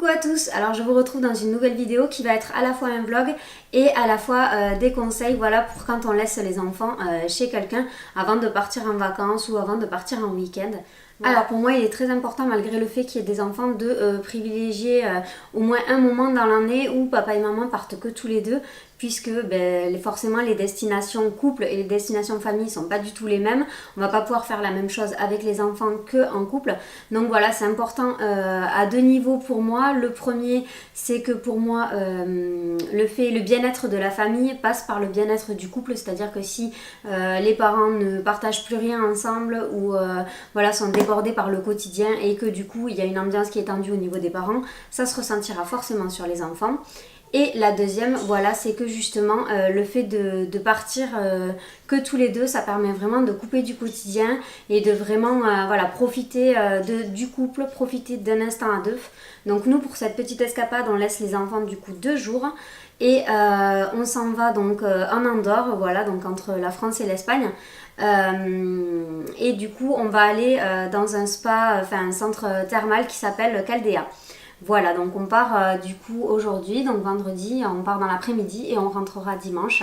Coucou à tous, alors je vous retrouve dans une nouvelle vidéo qui va être à la fois un vlog et à la fois des conseils, voilà, pour quand on laisse les enfants chez quelqu'un avant de partir en vacances ou avant de partir en week-end. Alors pour moi il est très important, malgré le fait qu'il y ait des enfants, de privilégier au moins un moment dans l'année où papa et maman partent que tous les deux, puisque forcément les destinations couple et les destinations famille sont pas du tout les mêmes. On va pas pouvoir faire la même chose avec les enfants qu'en couple. Donc voilà, c'est important à deux niveaux pour moi. Le premier, c'est que pour moi le bien-être de la famille passe par le bien-être du couple, c'est-à-dire que si les parents ne partagent plus rien ensemble ou voilà, sont débordés par le quotidien et que du coup il y a une ambiance qui est tendue au niveau des parents, ça se ressentira forcément sur les enfants. Et la deuxième, voilà, c'est que justement le fait de partir que tous les deux, ça permet vraiment de couper du quotidien et de vraiment voilà, profiter du couple, profiter d'un instant à deux. Donc nous, pour cette petite escapade, on laisse les enfants du coup 2 jours et on s'en va donc en Andorre, voilà, donc entre la France et l'Espagne. Et du coup, on va aller dans un spa, enfin un centre thermal qui s'appelle Caldea. Voilà, donc on part du coup aujourd'hui, donc vendredi, on part dans l'après-midi et on rentrera dimanche.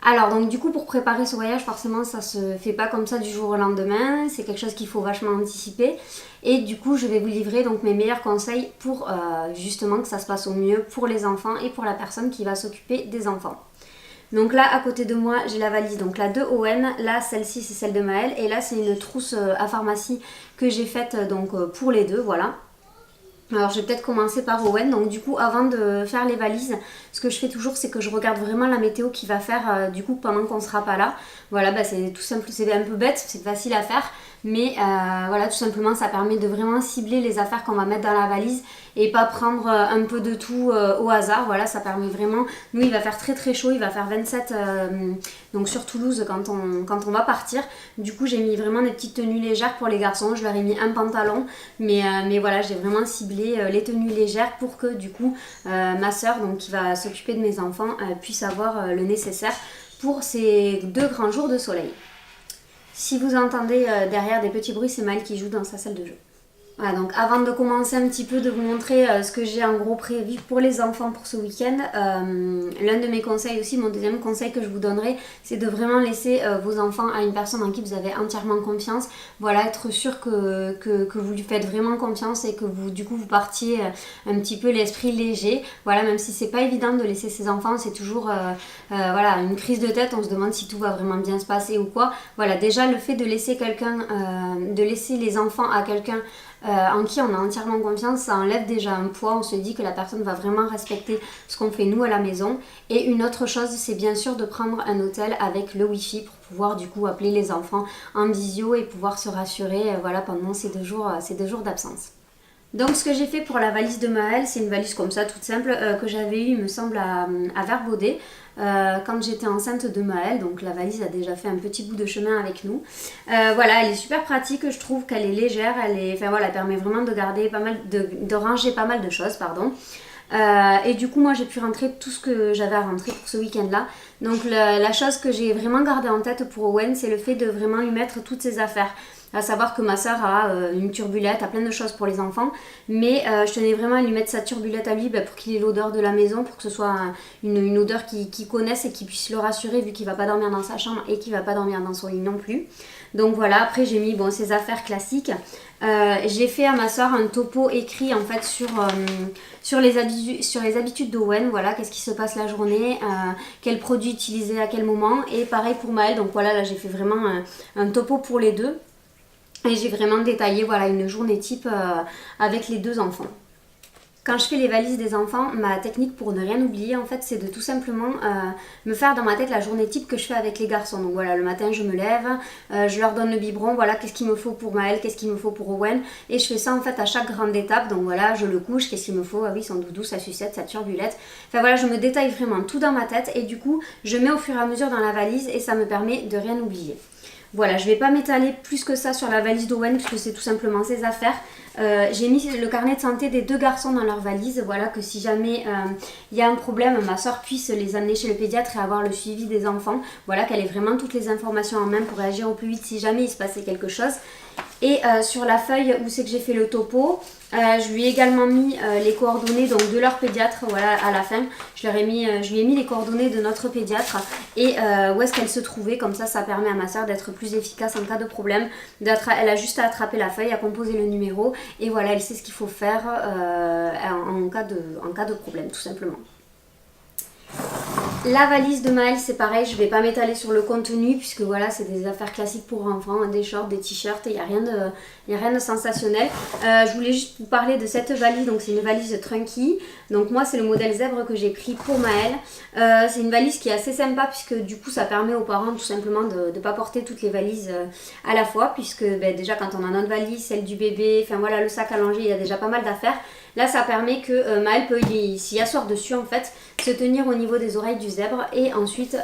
Alors donc du coup pour préparer ce voyage, forcément ça se fait pas comme ça du jour au lendemain, c'est quelque chose qu'il faut vachement anticiper. Et du coup je vais vous livrer donc mes meilleurs conseils pour justement que ça se passe au mieux pour les enfants et pour la personne qui va s'occuper des enfants. Donc là à côté de moi j'ai la valise, donc la de Owen, là celle-ci c'est celle de Maëlle et là c'est une trousse à pharmacie que j'ai faite donc pour les deux, voilà. Alors je vais peut-être commencer par Owen. Donc du coup avant de faire les valises, ce que je fais toujours c'est que je regarde vraiment la météo qui va faire du coup pendant qu'on sera pas là. Voilà, c'est tout simple, c'est un peu bête, c'est facile à faire. Mais voilà, tout simplement ça permet de vraiment cibler les affaires qu'on va mettre dans la valise et pas prendre un peu de tout au hasard. Voilà, ça permet vraiment, nous il va faire très très chaud, il va faire 27 donc sur Toulouse quand on va partir. Du coup j'ai mis vraiment des petites tenues légères pour les garçons, je leur ai mis un pantalon, mais voilà, j'ai vraiment ciblé les tenues légères pour que du coup ma soeur, donc qui va s'occuper de mes enfants, puisse avoir le nécessaire pour ces 2 grands jours de soleil. Si vous entendez derrière des petits bruits, c'est Maëlle qui joue dans sa salle de jeu. Voilà, donc avant de commencer un petit peu, de vous montrer ce que j'ai en gros prévu pour les enfants pour ce week-end, l'un de mes conseils aussi, mon deuxième conseil que je vous donnerai, c'est de vraiment laisser vos enfants à une personne en qui vous avez entièrement confiance. Voilà, être sûr que vous lui faites vraiment confiance et que vous, du coup, vous partiez un petit peu l'esprit léger. Voilà, même si c'est pas évident de laisser ses enfants, c'est toujours voilà, une crise de tête, on se demande si tout va vraiment bien se passer ou quoi. Voilà, déjà le fait de laisser de laisser les enfants à quelqu'un en qui on a entièrement confiance, ça enlève déjà un poids. On se dit que la personne va vraiment respecter ce qu'on fait nous à la maison. Et une autre chose, c'est bien sûr de prendre un hôtel avec le wifi pour pouvoir du coup appeler les enfants en visio et pouvoir se rassurer voilà, pendant ces 2 jours d'absence. Donc ce que j'ai fait pour la valise de Maëlle, c'est une valise comme ça toute simple que j'avais eue il me semble à Verbaudet quand j'étais enceinte de Maëlle. Donc la valise a déjà fait un petit bout de chemin avec nous. Voilà, elle est super pratique, je trouve qu'elle est légère, elle permet vraiment de garder pas mal, de ranger pas mal de choses, pardon. Et du coup moi j'ai pu rentrer tout ce que j'avais à rentrer pour ce week-end là. Donc la chose que j'ai vraiment gardée en tête pour Owen, c'est le fait de vraiment lui mettre toutes ses affaires. À savoir que ma soeur a une turbulette, a plein de choses pour les enfants, mais je tenais vraiment à lui mettre sa turbulette à lui pour qu'il ait l'odeur de la maison, pour que ce soit une odeur qu'il connaisse et qu'il puisse le rassurer vu qu'il ne va pas dormir dans sa chambre et qu'il ne va pas dormir dans son lit non plus. Donc voilà, après j'ai mis ses affaires classiques. J'ai fait à ma soeur un topo écrit en fait sur les habitudes d'Owen, voilà, qu'est-ce qui se passe la journée, quels produits utiliser à quel moment, et pareil pour Maëlle. Donc voilà, là j'ai fait vraiment un topo pour les deux. Et j'ai vraiment détaillé voilà, une journée type avec les 2 enfants. Quand je fais les valises des enfants, ma technique pour ne rien oublier en fait, c'est de tout simplement me faire dans ma tête la journée type que je fais avec les garçons. Donc voilà, le matin je me lève, je leur donne le biberon, voilà qu'est-ce qu'il me faut pour Maëlle, qu'est-ce qu'il me faut pour Owen. Et je fais ça en fait à chaque grande étape. Donc voilà, je le couche, qu'est-ce qu'il me faut, ah oui son doudou, sa sucette, sa turbulette. Enfin voilà, je me détaille vraiment tout dans ma tête et du coup je mets au fur et à mesure dans la valise et ça me permet de rien oublier. Voilà, je ne vais pas m'étaler plus que ça sur la valise d'Owen puisque c'est tout simplement ses affaires. J'ai mis le carnet de santé des 2 garçons dans leur valise, voilà, que si jamais il y a un problème, ma soeur puisse les amener chez le pédiatre et avoir le suivi des enfants. Voilà, qu'elle ait vraiment toutes les informations en main pour réagir au plus vite si jamais il se passait quelque chose. Et sur la feuille où c'est que j'ai fait le topo, je lui ai également mis les coordonnées donc, de leur pédiatre, voilà, à la fin. Je lui ai mis les coordonnées de notre pédiatre et où est-ce qu'elle se trouvait. Comme ça permet à ma soeur d'être plus efficace en cas de problème. Elle a juste à attraper la feuille, à composer le numéro et voilà, elle sait ce qu'il faut faire en cas de problème, tout simplement. La valise de Maëlle, c'est pareil, je ne vais pas m'étaler sur le contenu puisque voilà, c'est des affaires classiques pour enfants, hein, des shorts, des t-shirts, il n'y a rien de sensationnel. Je voulais juste vous parler de cette valise, donc c'est une valise Trunky. Donc moi, c'est le modèle zèbre que j'ai pris pour Maëlle. C'est une valise qui est assez sympa puisque du coup, ça permet aux parents tout simplement de ne pas porter toutes les valises à la fois puisque déjà quand on a notre valise, celle du bébé, enfin voilà, le sac à langer, il y a déjà pas mal d'affaires. Là, ça permet que Maëlle peut s'y asseoir dessus en fait, se tenir au niveau des oreilles du zèbre et ensuite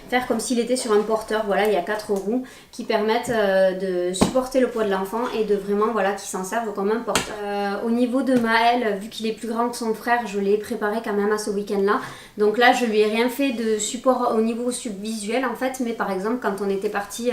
faire comme s'il était sur un porteur. Voilà, il y a 4 roues qui permettent de supporter le poids de l'enfant et de vraiment, voilà, qu'il s'en serve comme un porteur. Au niveau de Maëlle, vu qu'il est plus grand que son frère, je l'ai préparé quand même à ce week-end-là. Donc là, je lui ai rien fait de support au niveau visuel en fait, mais par exemple, quand on était parti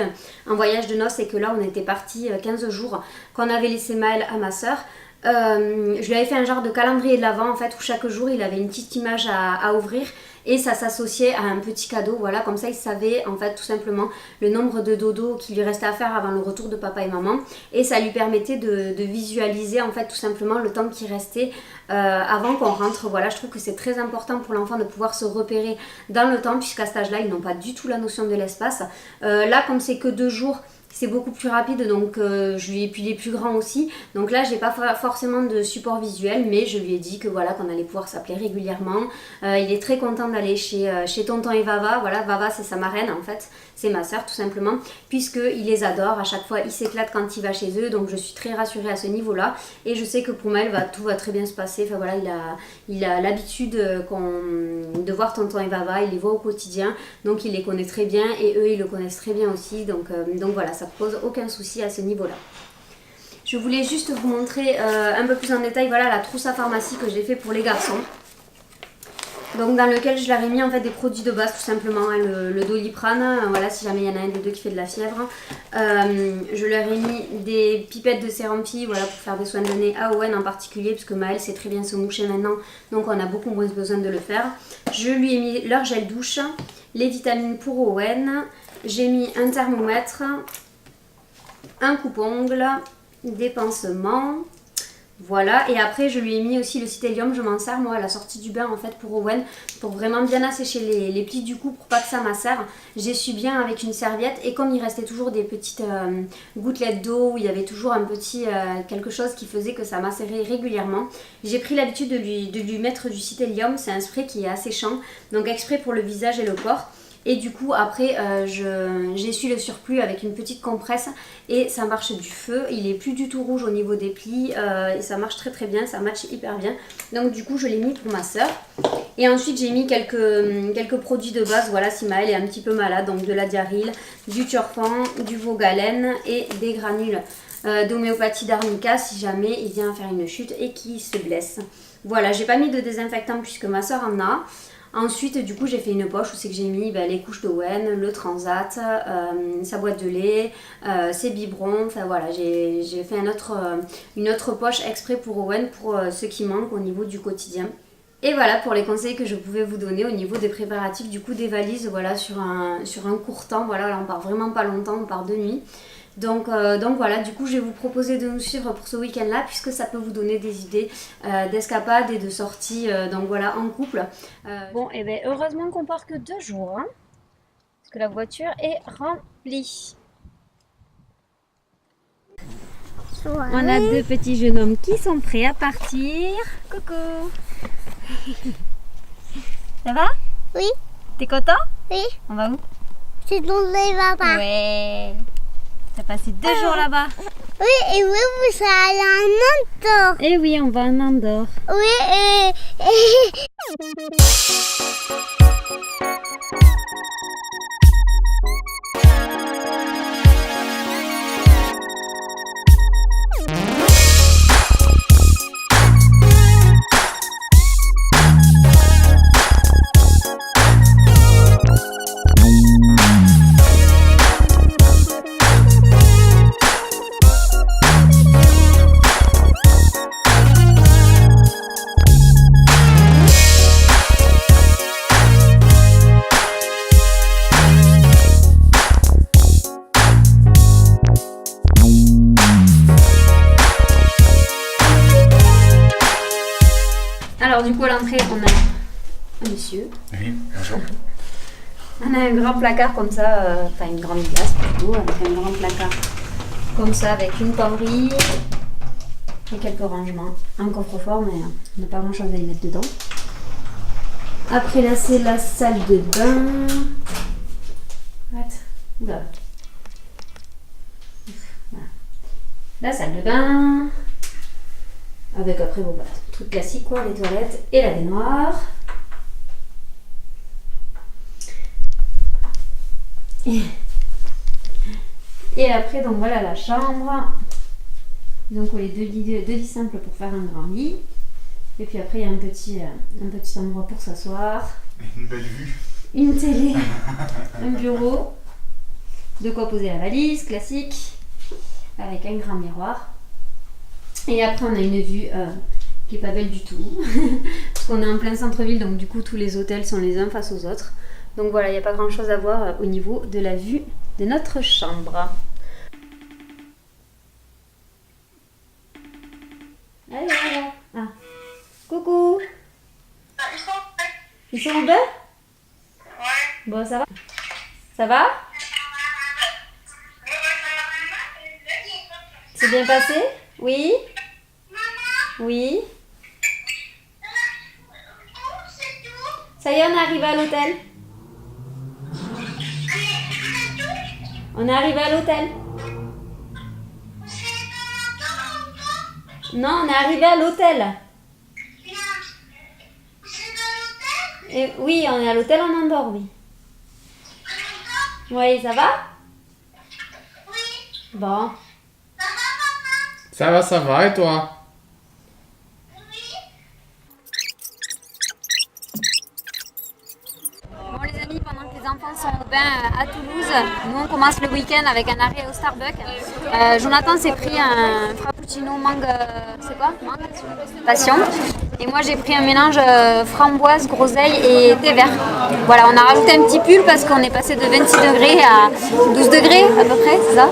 en voyage de noces et que là, on était parti 15 jours, qu'on avait laissé Maëlle à ma soeur, je lui avais fait un genre de calendrier de l'avant en fait où chaque jour il avait une petite image à ouvrir et ça s'associait à un petit cadeau, voilà, comme ça il savait en fait tout simplement le nombre de dodos qu'il lui restait à faire avant le retour de papa et maman et ça lui permettait de visualiser en fait tout simplement le temps qui restait avant qu'on rentre. Voilà, je trouve que c'est très important pour l'enfant de pouvoir se repérer dans le temps puisqu'à cet âge là ils n'ont pas du tout la notion de l'espace. Là comme c'est que 2 jours, c'est beaucoup plus rapide, donc je lui ai, puis il est plus grand aussi, donc là j'ai pas forcément de support visuel, mais je lui ai dit que voilà, qu'on allait pouvoir s'appeler régulièrement. Il est très content d'aller chez tonton et Vava. Voilà, Vava c'est sa marraine en fait, c'est ma soeur tout simplement, puisqu'il les adore, à chaque fois il s'éclate quand il va chez eux, donc je suis très rassurée à ce niveau là et je sais que pour Maëlle tout va très bien se passer. Enfin voilà, il a l'habitude de voir tonton et Vava, il les voit au quotidien, donc il les connaît très bien et eux ils le connaissent très bien aussi, donc voilà, ça pose aucun souci à ce niveau-là. Je voulais juste vous montrer un peu plus en détail, voilà, la trousse à pharmacie que j'ai fait pour les garçons. Donc dans lequel je leur ai mis en fait des produits de base tout simplement, hein, le Doliprane, voilà, si jamais il y en a un des deux qui fait de la fièvre. Je leur ai mis des pipettes de sérum-fille, voilà, pour faire des soins de nez à Owen en particulier, parce que Maëlle sait très bien se moucher maintenant, donc on a beaucoup moins besoin de le faire. Je lui ai mis leur gel douche, les vitamines pour Owen, j'ai mis un thermomètre, un coupe-ongle, des pansements, voilà, et après je lui ai mis aussi le citélium. Je m'en sers moi à la sortie du bain en fait pour Owen, pour vraiment bien assécher les plis du cou pour pas que ça macère. J'essuie bien avec une serviette et comme il restait toujours des petites gouttelettes d'eau, où il y avait toujours un petit quelque chose qui faisait que ça macérait régulièrement, j'ai pris l'habitude de lui mettre du citélium. C'est un spray qui est asséchant, donc exprès pour le visage et le corps. Et du coup après j'essuie le surplus avec une petite compresse et ça marche du feu. Il est plus du tout rouge au niveau des plis et ça marche très très bien, ça matche hyper bien. Donc du coup je l'ai mis pour ma soeur. Et ensuite j'ai mis quelques produits de base, voilà, si Maëlle est un petit peu malade, donc de la Diaryl, du Turfan, du Vogalène et des granules d'homéopathie d'arnica si jamais il vient faire une chute et qu'il se blesse. Voilà, j'ai pas mis de désinfectant puisque ma soeur en a. Ensuite, du coup, j'ai fait une poche où c'est que j'ai mis les couches d'Owen, le transat, sa boîte de lait, ses biberons. Enfin voilà, j'ai fait une autre poche exprès pour Owen pour ce qui manque au niveau du quotidien. Et voilà pour les conseils que je pouvais vous donner au niveau des préparatifs, du coup des valises, voilà, sur un court temps. Voilà, là on part vraiment pas longtemps, on part de nuit. Donc voilà, du coup je vais vous proposer de nous suivre pour ce week-end là puisque ça peut vous donner des idées d'escapades et de sorties donc voilà, en couple. Bon, et bien heureusement qu'on part que 2 jours, hein, parce que la voiture est remplie. Ouais. On a 2 petits jeunes hommes qui sont prêts à partir. Coucou. Ça va? Oui. T'es content? Oui. On va où? C'est dans les papa. Ouais. T'as passé 2 jours là-bas. Oui, et oui, vous allez en Andorre. Et oui, on va en Andorre. Oui, Alors du coup à l'entrée on a un monsieur. Oui, bonjour. On a un grand placard comme ça, enfin une grande glace plutôt, avec un grand placard comme ça avec une penderie et quelques rangements. Un coffre-fort mais on n'a pas grand chose à y mettre dedans. Après là c'est la salle de bain. Oula. Voilà. La salle de bain. Avec après bon bah, truc classique quoi, les toilettes et la baignoire. Et après donc voilà la chambre. Donc les deux lits simples pour faire un grand lit. Et puis après il y a un petit endroit pour s'asseoir. Une belle vue. Une télé, un bureau, de quoi poser la valise, classique, avec un grand miroir. Et après on a une vue qui est pas belle du tout, parce qu'on est en plein centre-ville, donc du coup tous les hôtels sont les uns face aux autres. Donc voilà, il n'y a pas grand chose à voir au niveau de la vue de notre chambre. Allez, voilà. Ah. Coucou. Ils sont en bas? Bon, ça va? Ça va? C'est bien passé? Oui? Oui? Ça y est, on est arrivé à l'hôtel. On est arrivé à l'hôtel. Non, on est arrivé à l'hôtel. Et oui, on est à l'hôtel en Andorre, oui. Oui, ça va? Bon. Ça va, et toi? Bon les amis, pendant que les enfants sont au bain à Toulouse, nous on commence le week-end avec un arrêt au Starbucks. Jonathan s'est pris un frappuccino mangue, c'est quoi? Mangue passion. Et moi j'ai pris un mélange framboise, groseille et thé vert. Voilà, on a rajouté un petit pull parce qu'on est passé de 26 degrés à 12 degrés à peu près, c'est ça?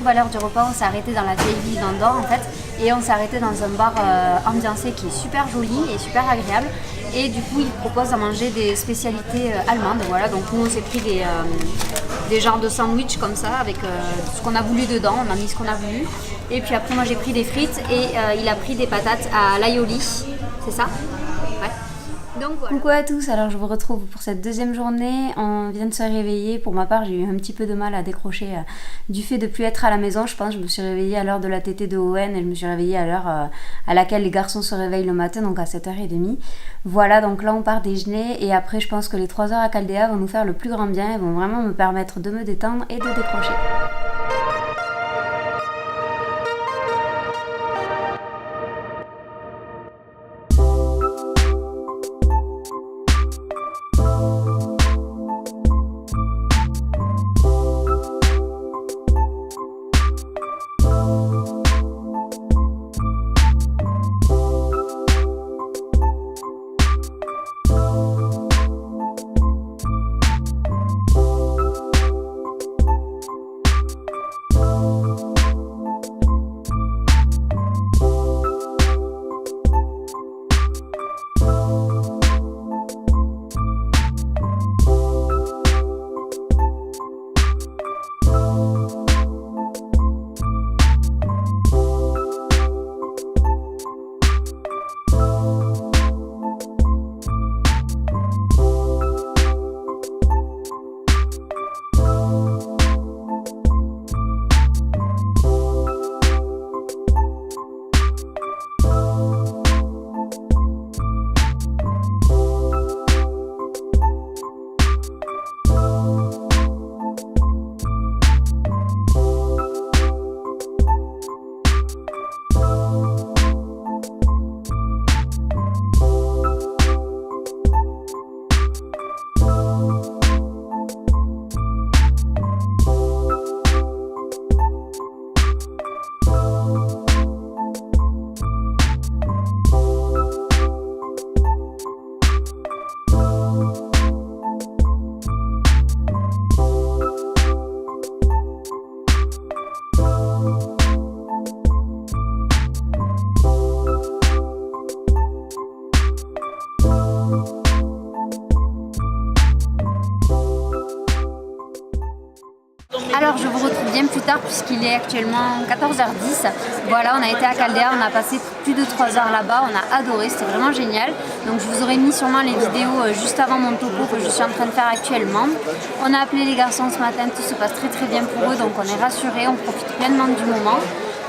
À l'heure du repas, on s'est arrêté dans la vieille ville d'Andorre en fait, et on s'est arrêté dans un bar ambiancé qui est super joli et super agréable. Et du coup, ils proposent à manger des spécialités allemandes. Voilà, donc nous on s'est pris des genres de sandwich comme ça avec ce qu'on a voulu dedans. On a mis ce qu'on a voulu. Et puis après, moi j'ai pris des frites et il a pris des patates à l'aioli. C'est ça? Ouais. Donc, voilà. Coucou à tous, alors je vous retrouve pour cette deuxième journée. On vient de se réveiller. Pour ma part, j'ai eu un petit peu de mal à décrocher du fait de ne plus être à la maison. Je pense que je me suis réveillée à l'heure de la tétée de Owen et je me suis réveillée à l'heure à laquelle les garçons se réveillent le matin, donc à 7h30. Voilà, donc là on part déjeuner et après je pense que les 3 heures à Caldea vont nous faire le plus grand bien et vont vraiment me permettre de me détendre et de décrocher. retrouve bien plus tard puisqu'il est actuellement 14h10. Voilà, on a été à Caldea, on a passé plus de 3 heures là-bas, on a adoré, c'était vraiment génial. Donc je vous aurais mis sûrement les vidéos juste avant mon topo que je suis en train de faire actuellement. On a appelé les garçons ce matin, tout se passe très très bien pour eux, donc on est rassurés, on profite pleinement du moment.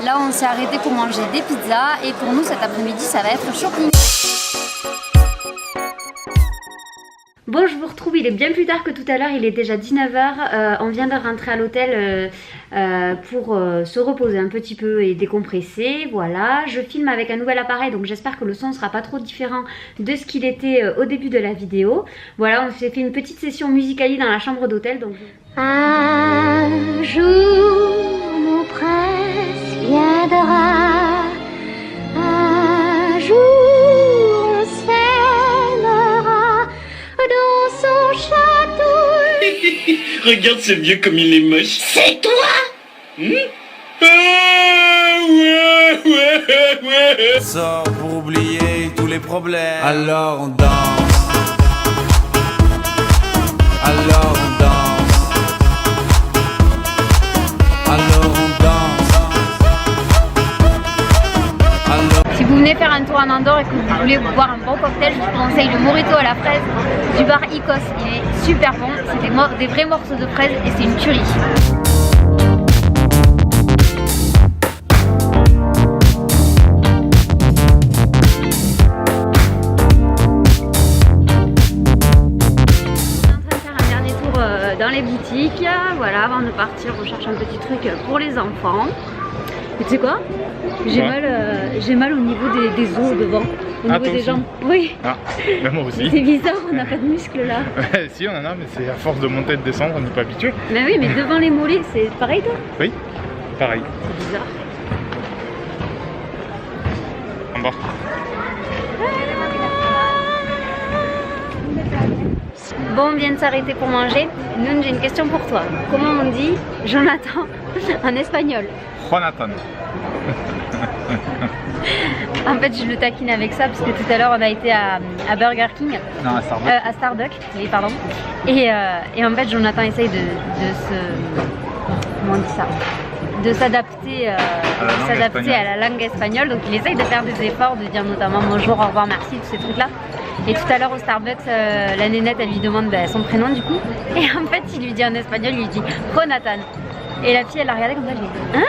Là on s'est arrêté pour manger des pizzas et pour nous cet après-midi ça va être shopping. Bon, je vous retrouve, il est bien plus tard que tout à l'heure, il est déjà 19h, on vient de rentrer à l'hôtel pour se reposer un petit peu et décompresser, voilà. Je filme avec un nouvel appareil, donc j'espère que le son ne sera pas trop différent de ce qu'il était au début de la vidéo. Voilà, on s'est fait une petite session musicali dans la chambre d'hôtel, donc... Un jour, mon prince viendra. Un jour, on s'aimera dans son château. Regarde ce vieux comme il est moche. C'est toi? Ouais. Sors pour oublier tous les problèmes. Alors on danse. Alors on danse. Alors on danse. Alors... Si vous venez faire un tour en Andorre et que vous voulez boire un bon cocktail, je vous conseille le Mojito à la fraise du bar Icos. Il est super bon, c'est des vrais morceaux de fraise et c'est une tuerie. Dans les boutiques, voilà, avant de partir on cherche un petit truc pour les enfants. Et tu sais quoi? J'ai mal au niveau des os devant, au niveau des jambes. Oui. Ah, ben moi aussi. C'est bizarre, on n'a pas de muscles là. Si, on en a, mais c'est à force de monter et de descendre, on n'est pas habitué. Mais oui, mais devant les mollets, c'est pareil toi? Oui, pareil. C'est bizarre. En bas. Bon, on vient de s'arrêter pour manger. Noun, j'ai une question pour toi. Comment on dit Jonathan en espagnol? Jonathan. En fait, je le taquine avec ça parce que tout à l'heure on a été à Burger King. Non, à Starbucks. À Starbucks, oui, pardon. Et en fait, Jonathan essaye de se. Comment on dit ça? De s'adapter à la langue espagnole. Donc, il essaye de faire des efforts, de dire notamment bonjour, au revoir, merci, tous ces trucs-là. Et tout à l'heure au Starbucks, la nénette, elle lui demande son prénom du coup. Et en fait, il lui dit en espagnol, il lui dit Jonathan. Et la fille, elle l'a regardé comme ça, elle lui dit hein?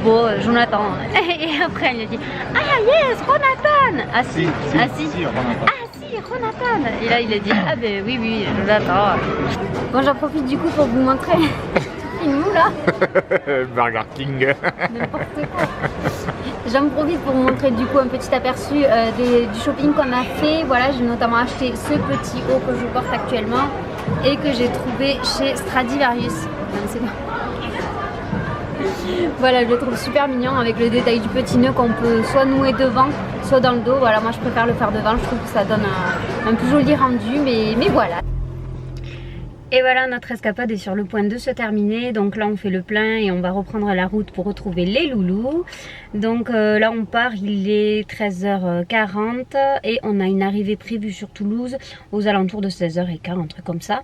Bon, Jonathan. Et après, elle lui dit ah yes, Jonathan. Ah si, Jonathan. Ah si, Jonathan. Et là, il a dit ah ben oui, Jonathan. Bon, j'en profite du coup pour vous montrer. Nous là. Burger King. N'importe quoi. J'en profite pour vous montrer du coup un petit aperçu du shopping qu'on a fait. Voilà, j'ai notamment acheté ce petit haut que je porte actuellement et que j'ai trouvé chez Stradivarius. C'est bon. Voilà, je le trouve super mignon avec le détail du petit nœud qu'on peut soit nouer devant, soit dans le dos. Voilà, moi je préfère le faire devant, je trouve que ça donne un plus joli rendu, mais voilà. Et voilà, notre escapade est sur le point de se terminer. Donc là on fait le plein et on va reprendre la route pour retrouver les loulous. Donc là on part, il est 13h40 et on a une arrivée prévue sur Toulouse aux alentours de 16h15, un truc comme ça.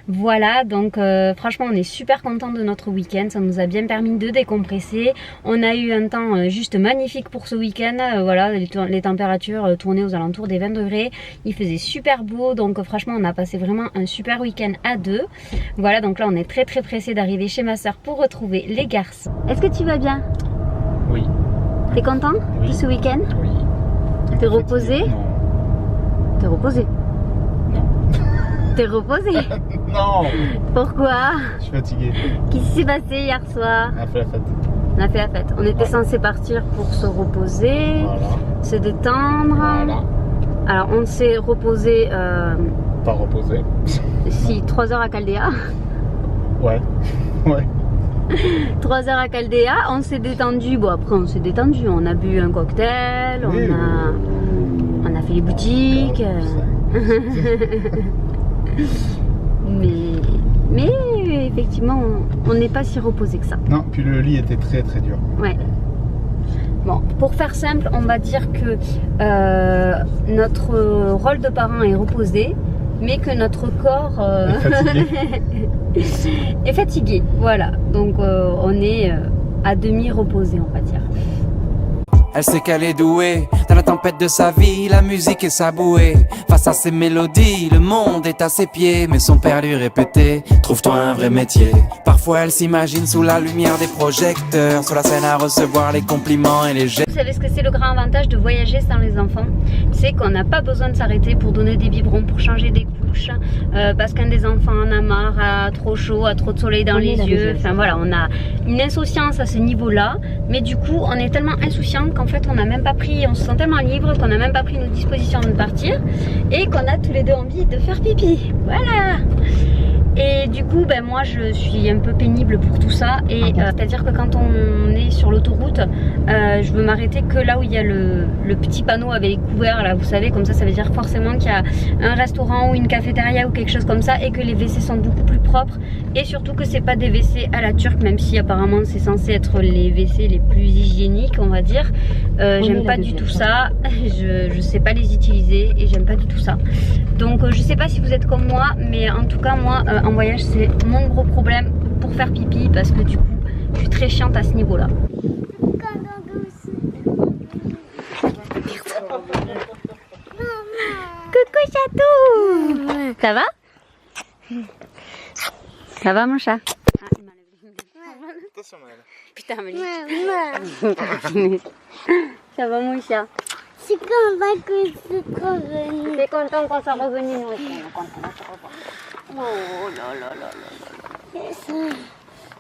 Voilà, donc franchement on est super content de notre week-end, ça nous a bien permis de décompresser. On a eu un temps juste magnifique pour ce week-end, voilà, les températures tournaient aux alentours des 20 degrés. Il faisait super beau, donc franchement on a passé vraiment un super week-end à deux. Voilà, donc là on est très pressé d'arriver chez ma soeur pour retrouver les garçons. Est-ce que tu vas bien? Oui. T'es content de ce week-end? Oui. T'es reposé? Non. T'es reposé? Non. T'es reposé? Non. Pourquoi? Je suis fatigué. Qu'est-ce qui s'est passé hier soir? On a fait la fête. On a fait la fête. On était censé partir pour se reposer, se détendre. Voilà. Alors on s'est reposé... Pas reposé. Si, 3 heures à Caldea. Ouais. 3 heures à Caldea, on s'est détendu. Bon, après on s'est détendu, on a bu un cocktail, oui, on a fait les boutiques. Mais effectivement, on n'est pas si reposé que ça. Non, puis le lit était très dur. Ouais. Bon, pour faire simple, on va dire que notre rôle de parent est reposé. mais que notre corps Fatigué. est fatigué. Voilà, donc on est à demi reposé, on va dire. Elle sait qu'elle est douée. Dans la tempête de sa vie, la musique est sa bouée. Face à ses mélodies, le monde est à ses pieds. Mais son père lui répétait, trouve-toi un vrai métier. Parfois elle s'imagine sous la lumière des projecteurs, sur la scène à recevoir les compliments et les gestes. Vous savez ce que c'est le grand avantage de voyager sans les enfants? C'est qu'on n'a pas besoin de s'arrêter pour donner des biberons, pour changer des couches, parce qu'un des enfants en a marre, a trop chaud, a trop de soleil dans les yeux. Enfin voilà, on a une insouciance à ce niveau-là, mais du coup on est tellement insouciant qu'en fait on n'a même pas pris, on se sent tellement libre qu'on n'a même pas pris nos dispositions de partir et qu'on a tous les deux envie de faire pipi. Voilà. Et du coup, ben moi je suis un peu pénible pour tout ça. Et c'est-à-dire que quand on est sur l'autoroute, je veux m'arrêter que là où il y a le petit panneau avec les couverts, là, vous savez, comme ça veut dire forcément qu'il y a un restaurant ou une cafétéria ou quelque chose comme ça, et que les WC sont beaucoup plus propres. Et surtout que c'est pas des WC à la turque, même si apparemment c'est censé être les WC les plus hygiéniques, on va dire. J'aime pas du tout ça. Je sais pas les utiliser et j'aime pas du tout ça. Donc je sais pas si vous êtes comme moi, mais en tout cas moi en voyage c'est mon gros problème pour faire pipi, parce que du coup je suis très chiante à ce niveau là. Coucou chatou. Ça va? Ça va mon chat? Ah, il m'a levé. Attention, Maëlle. Putain, mais ça va mon chat? Je suis contente que c'est revenu. T'es content qu'on soit revenu, nous aussi, on est content de te revoir. Oh là là là là là.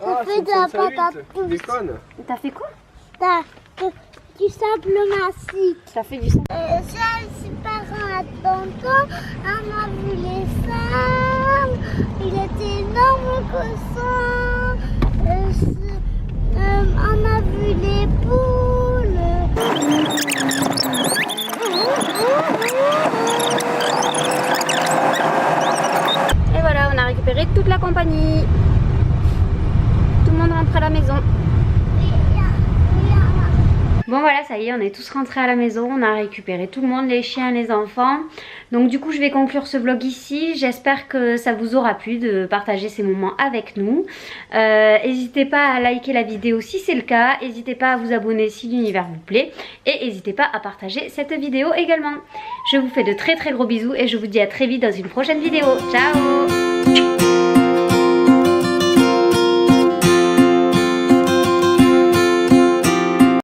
Ça fait de la patate douce. T'as fait quoi? T'as du sable massif. T'as fait du sang? Je suis parent à tonton. On a vu les sables. Il était énorme que ça. On a vu les poules. Et voilà, on a récupéré toute la compagnie. Tout le monde rentre à la maison. Bon voilà, ça y est, on est tous rentrés à la maison, on a récupéré tout le monde, les chiens, les enfants. Donc du coup je vais conclure ce vlog ici. J'espère que ça vous aura plu de partager ces moments avec nous. N'hésitez pas à liker la vidéo si c'est le cas. N'hésitez pas à vous abonner si l'univers vous plaît. Et n'hésitez pas à partager cette vidéo également. Je vous fais de très gros bisous et je vous dis à très vite dans une prochaine vidéo. Ciao!